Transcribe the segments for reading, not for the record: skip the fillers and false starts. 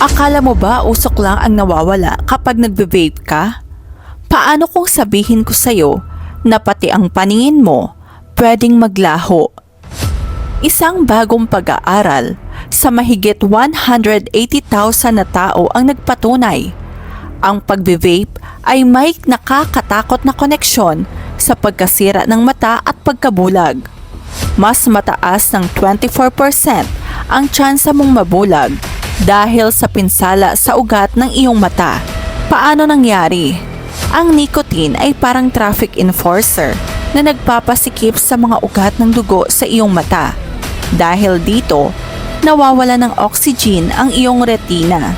Akala mo ba usok lang ang nawawala kapag nagbe-vape ka? Paano kung sabihin ko sa'yo na pati ang paningin mo pwedeng maglaho? Isang bagong pag-aaral sa mahigit 180,000 na tao ang nagpatunay. Ang pagbe-vape ay may nakakatakot na koneksyon sa pagkasira ng mata at pagkabulag. Mas mataas ng 24% ang tsansa mong mabulag dahil sa pinsala sa ugat ng iyong mata. Paano nangyari? Ang nicotine ay parang traffic enforcer na nagpapasikip sa mga ugat ng dugo sa iyong mata. Dahil dito, nawawala ng oxygen ang iyong retina.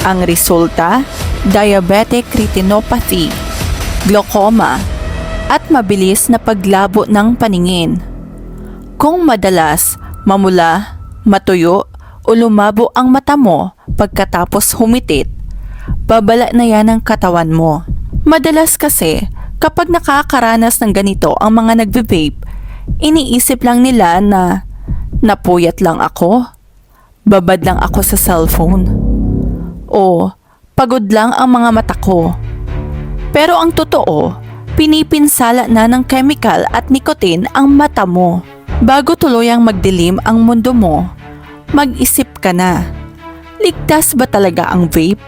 Ang resulta, diabetic retinopathy, glaucoma, at mabilis na paglabo ng paningin. Kung madalas mamula, matuyo, o lumabo ang mata mo pagkatapos humitit, babala na yan ang katawan mo. Madalas kasi, kapag nakakaranas ng ganito ang mga nagbe-vape, iniisip lang nila na napuyat lang ako, babad lang ako sa cellphone, o pagod lang ang mga mata ko. Pero ang totoo, pinipinsala na ng chemical at nicotine ang mata mo. Bago tuluyang magdilim ang mundo mo, mag-isip ka na, ligtas ba talaga ang vape?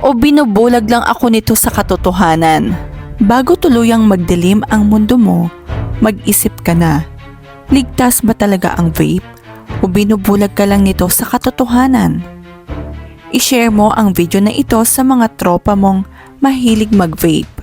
O binubulag lang ako nito sa katotohanan? Bago tuluyang magdilim ang mundo mo, mag-isip ka na, ligtas ba talaga ang vape? O binubulag ka lang nito sa katotohanan? I-share mo ang video na ito sa mga tropa mong mahilig mag-vape.